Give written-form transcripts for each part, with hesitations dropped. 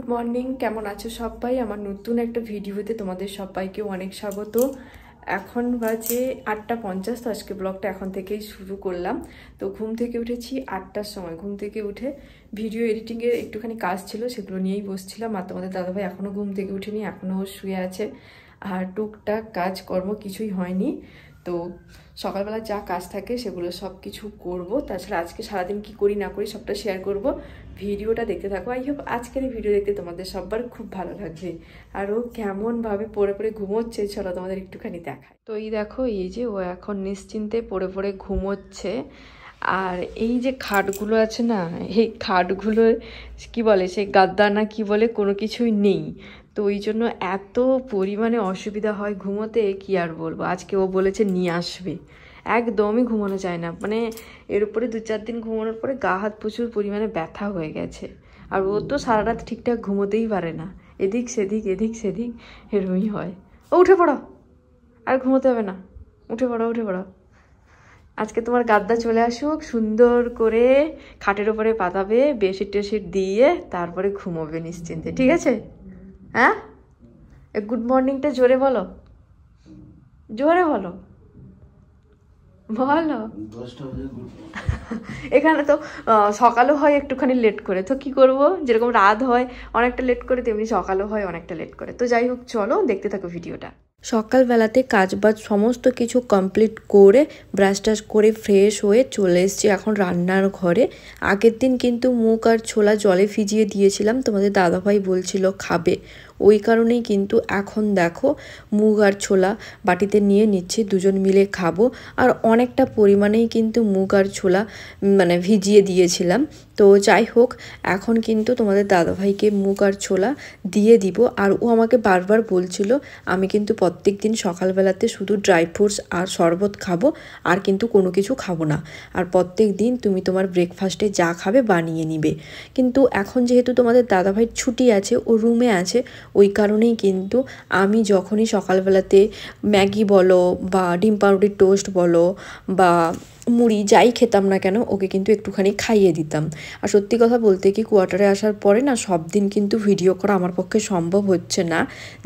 Good morning, কেমন আছো সবাই? আমার নতুন একটা ভিডিওতে তোমাদের সবাইকে অনেক স্বাগত। এখন বাজে 8:50। তো আজকে ব্লগটা এখন থেকেই শুরু করলাম। তো ঘুম থেকে উঠেছি 8টার সময়। ঘুম থেকে উঠে ভিডিও এডিটিংয়ের একটুখানি কাজ ছিল, সেগুলো নিয়েই বসছিলাম। আর তোমাদের দাদাভাই এখনও ঘুম থেকে উঠেনি, এখনও শুয়ে আছে। আর টুকটাক কাজকর্ম কিছুই হয়নি। তো সকালবেলা যা কাজ থাকে সেগুলো সব কিছু করবো। তাছাড়া আজকে সারাদিন কি করি না করি সবটা শেয়ার করব। ভিডিওটা দেখতে থাকো। আই হোপ আজকের এই ভিডিও দেখতে তোমাদের সবার খুব ভালো লাগবে। আর ও কেমনভাবে পড়ে পড়ে ঘুমোচ্ছে চলো তোমাদের একটুখানি দেখায়। তো এই দেখো, এই যে ও এখন নিশ্চিন্তে পড়ে পড়ে ঘুমোচ্ছে। আর এই যে খাটগুলো আছে না, এই খাটগুলো কি বলে, সেই গাদ্দা না কি বলে, কোনো কিছুই নেই। তো ওই জন্য এত পরিমাণে অসুবিধা হয় ঘুমোতে, কি আর বলবো। আজকে ও বলেছে নিয়ে আসবে। একদমই ঘুমানো যায় না, মানে এর উপরে 2-4 দিন ঘুমানোর পরে গা হাত প্রচুর পরিমাণে ব্যথা হয়ে গেছে। আর ও তো সারা রাত ঠিকঠাক ঘুমোতেই পারে না, এদিক সেদিক এদিক সেদিক এরমই হয়। ও উঠে পড়ো, আর ঘুমোতে হবে না, উঠে পড়ো উঠে পড়ো। আজকে তোমার গাদ্দা চলে আসুক, সুন্দর করে খাটের ওপরে পাতাবে, বেডশিট টেডশিট দিয়ে তারপরে ঘুমোবে নিশ্চিন্তে, ঠিক আছে? হ্যাঁ, গুড মর্নিংটা জোরে বলো, জোরে বলো, বলো। এখানে তো সকালও হয় একটুখানি লেট করে, তো কি করব, যেরকম রাত হয় অনেকটা লেট করে, তেমনি সকালও হয় অনেকটা লেট করে। তো যাই হোক, চলো দেখতে থাকো ভিডিওটা। সকালবেলাতে কাজবাজ সমস্ত কিছু কমপ্লিট করে ব্রাশ টাশ করে ফ্রেশ হয়ে চলে এসেছি এখন রান্নার ঘরে। আগের দিন কিন্তু মুগ আর ছোলা জলে ভিজিয়ে দিয়েছিলাম, তোমাদের দাদাভাই বলছিল খাবে, ওই কারণেই কিন্তু এখন দেখো মুগ আর ছোলা বাটিতে নিয়ে নিচ্ছি, দুজন মিলে খাবো। আর অনেকটা পরিমাণেই কিন্তু মুগ আর ছোলা মানে ভিজিয়ে দিয়েছিলাম। তো যাই হোক, এখন কিন্তু তোমাদের দাদাভাইকে মুগ আর ছোলা দিয়ে দিব। আর ও আমাকে বারবার বলছিল আমি কিন্তু প্রত্যেক দিন সকালবেলাতে শুধু ড্রাই ফ্রুটস আর শরবত খাবো, আর কিন্তু কোনো কিছু খাবো না, আর প্রত্যেক দিন তুমি তোমার ব্রেকফাস্টে যা খাবে বানিয়ে নিবে। কিন্তু এখন যেহেতু তোমাদের দাদাভাইয়ের ছুটি আছে, ও রুমে আছে, ওই কারণেই কিন্তু আমি যখনই সকালবেলাতে ম্যাগি বলো বা ডিম পাউরুটির টোস্ট বলো বা মুড়ি যাই খেতাম না কেন, ওকে কিন্তু একটুখানি খাইয়ে দিতাম। আর সত্যি কথা বলতে কি, কোয়ার্টারে আসার পরে না সব দিন কিন্তু ভিডিও করা আমার পক্ষে সম্ভব হচ্ছে না।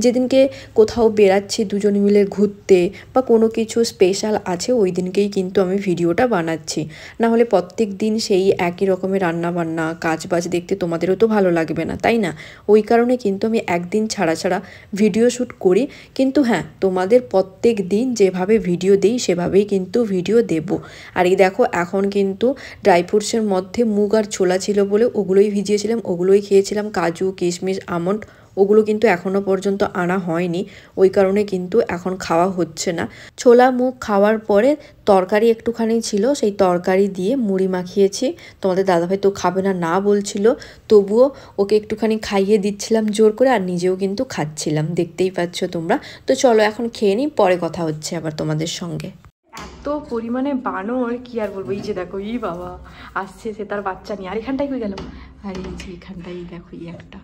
যেদিনকে কোথাও বেরাচ্ছি দুজন মিলে ঘুরতে বা কোনো কিছু স্পেশাল আছে, ওই দিনকেই কিন্তু আমি ভিডিওটা বানাচ্ছি। না হলে প্রত্যেক দিন সেই একই রকমের রান্না বান্না কাজ বাজ দেখতে তোমাদেরও তো ভালো লাগবে না, তাই না? ওই কারণে কিন্তু আমি একদিন ছাড়া ছাড়া ভিডিও শ্যুট করি। কিন্তু হ্যাঁ, তোমাদের প্রত্যেক দিন যেভাবে ভিডিও দিই সেভাবেই কিন্তু ভিডিও দেব। আর এই দেখো, এখন কিন্তু ড্রাই ফ্রুটসের মধ্যে মুগ আর ছোলা ছিল বলে ওগুলোই ভিজিয়েছিলাম, ওগুলোই খেয়েছিলাম। কাজু কিশমিশ আমন্ড ওগুলো কিন্তু এখনও পর্যন্ত আনা হয়নি, ওই কারণে কিন্তু এখন খাওয়া হচ্ছে না। ছোলা মুগ খাওয়ার পরে তরকারি একটুখানি ছিল, সেই তরকারি দিয়ে মুড়ি মাখিয়েছি। তোমাদের দাদাভাই তো খাবে না না বলছিল, তবুও ওকে একটুখানি খাইয়ে দিচ্ছিলাম জোর করে, আর নিজেও কিন্তু খাচ্ছিলাম, দেখতেই পাচ্ছ তোমরা। তো চলো এখন খেয়ে নিই, পরে কথা হচ্ছে আবার তোমাদের সঙ্গে। এত পরিমাণে বানর, কি আর বলবো। এই যে দেখো, ই বাবা আসছে, সে তার বাচ্চা নিয়ে। আর এখানটাই হয়ে গেল, আর এই যে এখানটাই দেখো, ই একটা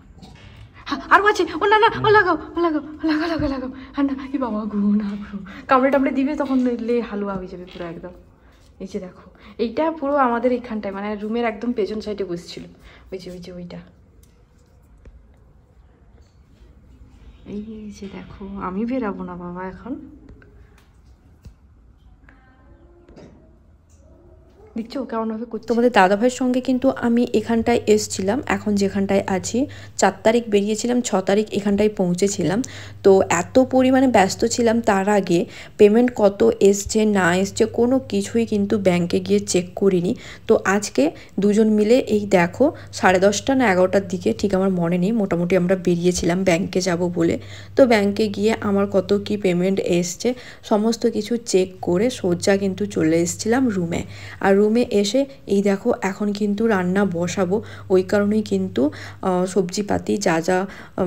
আরও আছে। ও না না, ও লাগাও ও লাগাও লাগাও লাগাও লাগাও। আর না, ই বাবা ঘু না ঘু, কামড়ে টামড়ে দিবে, তখন লে হালুয়া হয়ে যাবে পুরো একদম। এই যে দেখো, এইটা পুরো আমাদের এইখানটায়, মানে রুমের একদম পেছন সাইডে বসছিল। ওই যে ওই যে ওইটা, এই যে দেখো। আমি বেরাবো না বাবা এখন, দেখছো কেমনভাবে করছে। তোমাদের দাদাভাইয়ের সঙ্গে কিন্তু আমি এখানটায় এসছিলাম, এখন যেখানটায় আছি। 4 তারিখ বেরিয়েছিলাম, 6 তারিখ এখানটায় পৌঁছেছিলাম। তো এত পরিমাণে ব্যস্ত ছিলাম, তার আগে পেমেন্ট কত এসছে না এসছে কোনো কিছুই কিন্তু ব্যাংকে গিয়ে চেক করিনি। তো আজকে দুজন মিলে এই দেখো 10:30 না 11টার দিকে, ঠিক আমার মনে নেই, মোটামুটি আমরা বেরিয়েছিলাম ব্যাংকে যাব বলে। তো ব্যাংকে গিয়ে আমার কত কি পেমেন্ট এসছে সমস্ত কিছু চেক করে সোজা কিন্তু চলে এসেছিলাম রুমে। আর রুমে এসে এই দেখো এখন কিন্তু রান্না বসাবো, ওই কারণেই কিন্তু সবজিপাতি যা যা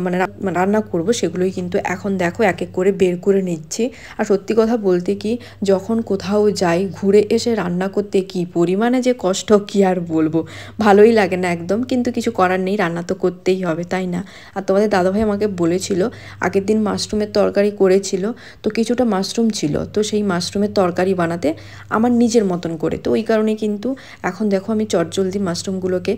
মানে রান্না করব সেগুলোই কিন্তু এখন দেখো এক এক করে বের করে নিচ্ছি। আর সত্যি কথা বলতে কি, যখন কোথাও যাই ঘুরে এসে রান্না করতে কি পরিমাণে যে কষ্ট, কি আর বলবো, ভালোই লাগে না একদম, কিন্তু কিছু করার নেই, রান্না তো করতেই হবে, তাই না? আর তোমাদের দাদাভাই আমাকে বলেছিল, আগের দিন মাশরুমের তরকারি করেছিল, তো কিছুটা মাশরুম ছিল, তো সেই মাশরুমের তরকারি বানাতে আমার নিজের মতন করে। তো ওই কারণে কারণে কিন্তু এখন দেখো আমি চটজলদি মাশরুমগুলোকে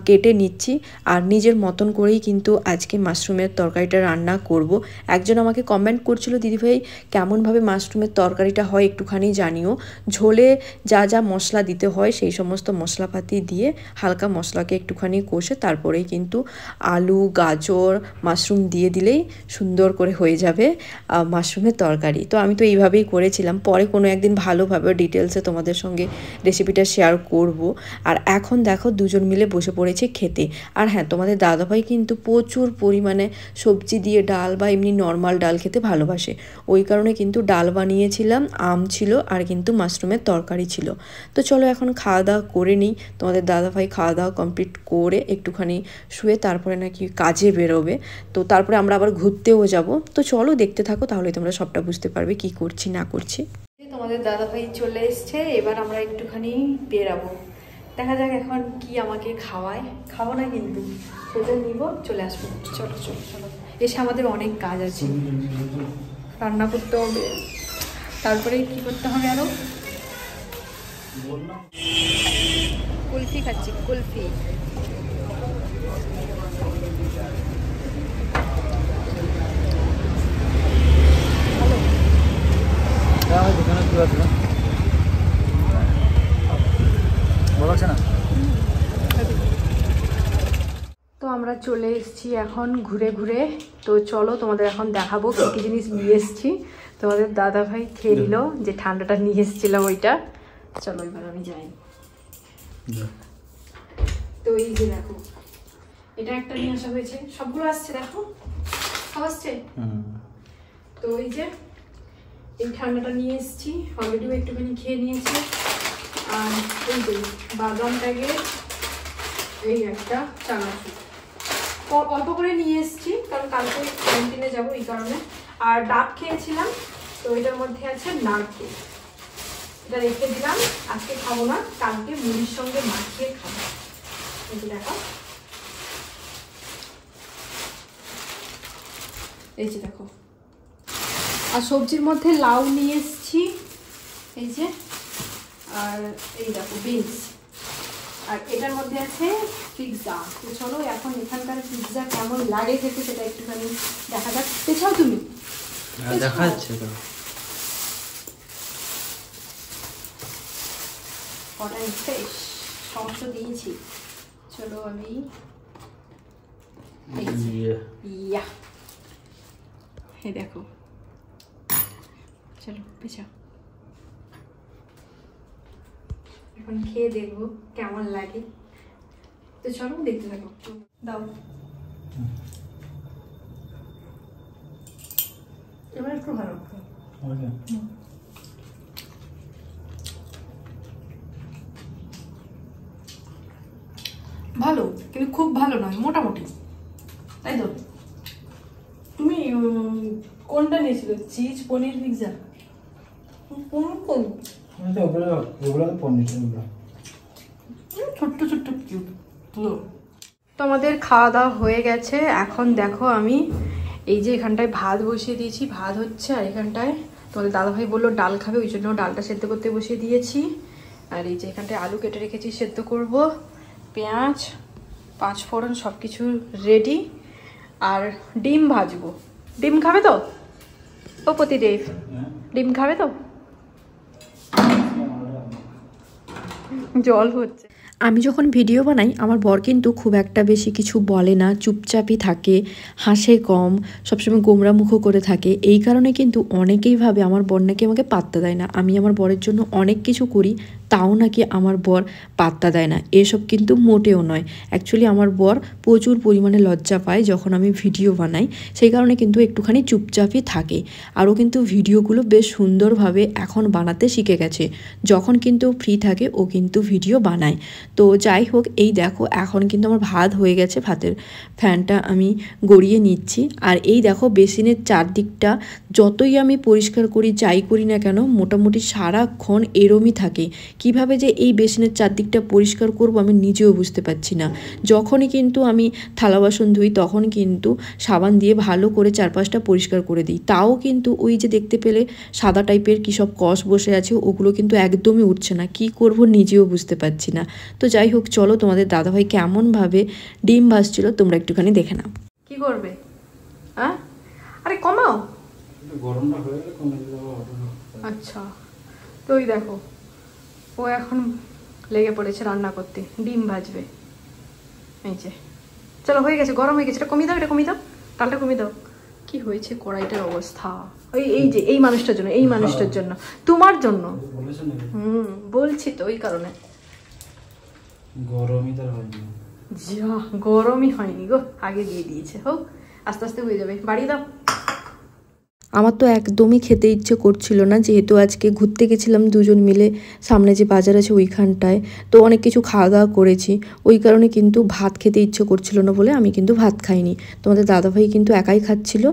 কেটে নিচ্ছি আর নিজের মতন করেই কিন্তু আজকে মাশরুমের তরকারিটা রান্না করব। একজন আমাকে কমেন্ট করছিল, দিদিভাই কেমনভাবে মাশরুমের তরকারিটা হয় একটুখানি জানিও। ঝোলে যা যা মশলা দিতে হয় সেই সমস্ত মশলাপাতি দিয়ে হালকা মশলাকে একটুখানি কষে তারপরেই কিন্তু আলু, গাজর, মাশরুম দিয়ে দিলেই সুন্দর করে হয়ে যাবে মাশরুমের তরকারি। তো আমি তো এইভাবেই করেছিলাম, পরে কোনো একদিন ভালোভাবে ডিটেলসে তোমাদের সঙ্গে রেসিপিটা শেয়ার করব। আর এখন দেখো দুজন মিলে বসে পড়েছে খেতে। আর হ্যাঁ, তোমাদের দাদাভাই কিন্তু প্রচুর পরিমাণে সবজি দিয়ে ডাল বা এমনি নর্মাল ডাল খেতে ভালোবাসে, ওই কারণে কিন্তু ডাল বানিয়েছিলাম, আম ছিল আর কিন্তু মাশরুমের তরকারি ছিল। তো চলো এখন খাওয়া দাওয়া করে নিই। তোমাদের দাদাভাই খাওয়া দাওয়া কমপ্লিট করে একটুখানি শুয়ে তারপরে নাকি কাজে বেরোবে, তো তারপরে আমরা আবার ঘুরতেও যাব। তো চলো দেখতে থাকো, তাহলে তোমরা সবটা বুঝতে পারবে কি করছি না করছি। তোমাদের দাদাভাই চলে এসছে, এবার আমরা একটুখানি বেরাবো। দেখা যাক এখন কি আমাকে খাওয়ায়। খাবো না কিন্তু, সেটা নিব, চলে আসবো। চলো চলো চলো, এসে আমাদের অনেক কাজ আছে, রান্না করতে হবে, তারপরে কি করতে হবে আরো। কুলফি খাচ্ছি, কুলফি। তো আমরা চলে এসেছি এখন ঘুরে ঘুরে। তো চলো তোমাদের এখন দেখাবো কি কি জিনিস নিয়ে এসেছি। তোমাদের দাদা ভাই খেয়ে নিল যে ঠান্ডাটা নিয়ে এসেছিলাম ওইটা। চলো এবার আমি যাই। তো এই যে দেখো, এটা একটা নিয়ে আসা হয়েছে, সবগুলো আসছে দেখো, সব আসছে। তো এই যে এই ঠান্ডাটা নিয়ে এসেছি, অলরেডিও একটুখানি খেয়ে নিয়েছি। আর এই যে বাদাম প্যাকেট, এই একটা চানাচুর অল্প করে নিয়ে এসেছি, কারণ কালকে ক্যান্টিনে যাবো এই কারণে। আর ডাব খেয়েছিলাম, তো এটার মধ্যে আছে নারকেল, এটা রেখে দিলাম, আজকে খাবো না, কালকে মুড়ির সঙ্গে মাখিয়ে খাবো। এই যে দেখো, এই যে দেখো। আর সবজির মধ্যে লাউ নিয়ে এসেছি, এই যে, আর এই দেখো বিনস, আর এটার মধ্যে আছে পিৎজা। তো চলো এখন এখানকার পিৎজা কেমন লাগে খেতে সেটা একটুখানি দেখা যাক। পেছাও তুমি, দেখা যাচ্ছে তো হট অ্যান্ড ফ্রেশ সমস্ত দিয়েছি। চলো আমি ইয়া, এই দেখো, চলো পেছাও, এখন খেয়ে দেখবো কেমন লাগে। তো চলো দেখতে থাকো, দাও এবার একটু ভালো। ভালো, কিন্তু খুব ভালো নয়, মোটামুটি, তাই তো। তুমি কোনটা নিয়েছিল, চিজ পনির পিৎজা? কোন ছোট্ট ছোট্ট কিউট। তো আমাদের খাওয়া দাওয়া হয়ে গেছে। এখন দেখো আমি এই যে এখানটায় ভাত বসিয়ে দিয়েছি, ভাত হচ্ছে, আর এখানটায় তোমাদের দাদাভাই বললো ডাল খাবে, ওই জন্য ডালটা সেদ্ধ করতে বসিয়ে দিয়েছি। আর এই যে এখানটায় আলু কেটে রেখেছি, সেদ্ধ করব, পেঁয়াজ, পাঁচফোড়ন সব কিছু রেডি। আর ডিম ভাজবো। ডিম খাবে তো ও প্রতিদেব? ডিম খাবে তো? জল হচ্ছে। আমি যখন ভিডিও বানাই আমার বর কিন্তু খুব একটা বেশি কিছু বলে না, চুপচাপই থাকে, হাসে কম, সবসময় গোমরা মুখও করে থাকে। এই কারণে কিন্তু অনেকেই ভাবে আমার বর নাকি আমাকে পাত্তা দেয় না। আমি আমার বরের জন্য অনেক কিছু করি, তাও নাকি আমার বর পাত্তা দেয় না। এসব কিন্তু মোটেও নয়। অ্যাকচুয়ালি আমার বর প্রচুর পরিমাণে লজ্জা পায় যখন আমি ভিডিও বানাই, সেই কারণে কিন্তু একটুখানি চুপচাপই থাকে। আরও কিন্তু ভিডিওগুলো বেশ সুন্দরভাবে এখন বানাতে শিখে গেছে। যখন কিন্তু ফ্রি থাকে ও কিন্তু ভিডিও বানায়। তো যাই হোক, এই দেখো এখন কিন্তু আমার ভাত হয়ে গেছে, ভাতের ফ্যানটা আমি গড়িয়ে নিচ্ছি। আর এই দেখো বেসিনের চারদিকটা যতই আমি পরিষ্কার করি যাই করি না কেন মোটামুটি সারাক্ষণ এরমই থাকে। কিভাবে যে এই বেসিনের চারদিকটা পরিষ্কার করব আমি নিজেও বুঝতে পারছি না। যখনই কিন্তু আমি থালা বাসন ধুই তখন কিন্তু সাবান দিয়ে ভালো করে চারপাশটা পরিষ্কার করে দিই, তাও কিন্তু ওই যে দেখতে পেলে সাদা টাইপের কী সব কষ বসে আছে, ওগুলো কিন্তু একদমই উঠছে না। কি করব নিজেও বুঝতে পারছি না। তো যাই হোক, চলো তোমাদের দাদাভাই কেমনভাবে ডিম ভাজছিল তোমরা একটুখানি দেখে নাও। কি করবে? হ্যাঁ, আরে কমাও, গরমটা হয়ে গেলে কমে দিলে। আচ্ছা, তো ওই দেখো ও এখন লেগে পড়েছে রান্না করতে, ডিম ভাজবে। এই যে, চলো হয়ে গেছে, গরম হয়ে গেছে, এটা কমিয়ে দাও, এটা কমিয়ে দাও, ডালটা কমিয়ে দাও। কি হয়েছে কড়াইটার অবস্থা? এই যে এই মানুষটার জন্য, এই মানুষটার জন্য, তোমার জন্য। বলছি তো, ওই কারণে। গরমই তো হয়নি, যা গরমই হয়নি গো, আগে দিয়ে দিয়েছে। হোক, আস্তে আস্তে হয়ে যাবে, বাড়িয়ে দাও। আমার তো একদমই খেতে ইচ্ছে করছিল না, যেহেতু আজকে ঘুরতে গেছিলাম দুজন মিলে, সামনে যে বাজার আছে ওইখানটায়, তো অনেক কিছু খাওয়া দাওয়া করেছি, ওই কারণে কিন্তু ভাত খেতে ইচ্ছে করছিল না বলে আমি কিন্তু ভাত খাইনি। তোমাদের দাদাভাই কিন্তু একাই খাচ্ছিল,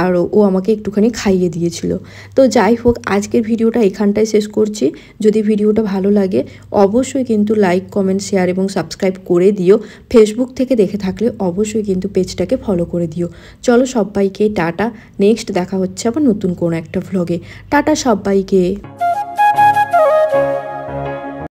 আর ও আমাকে একটুখানি খাইয়ে দিয়েছিল। তো যাই হোক, আজকের ভিডিওটা এখানটায় শেষ করছি। যদি ভিডিওটা ভালো লাগে অবশ্যই কিন্তু লাইক, কমেন্ট, শেয়ার এবং সাবস্ক্রাইব করে দিও। ফেসবুক থেকে দেখে থাকলে অবশ্যই কিন্তু পেজটাকে ফলো করে দিও। চলো সবাইকে টাটা, নেক্সট দেখা হচ্ছে আবার নতুন কোনো একটা ভ্লগে। টাটা সবাইকে।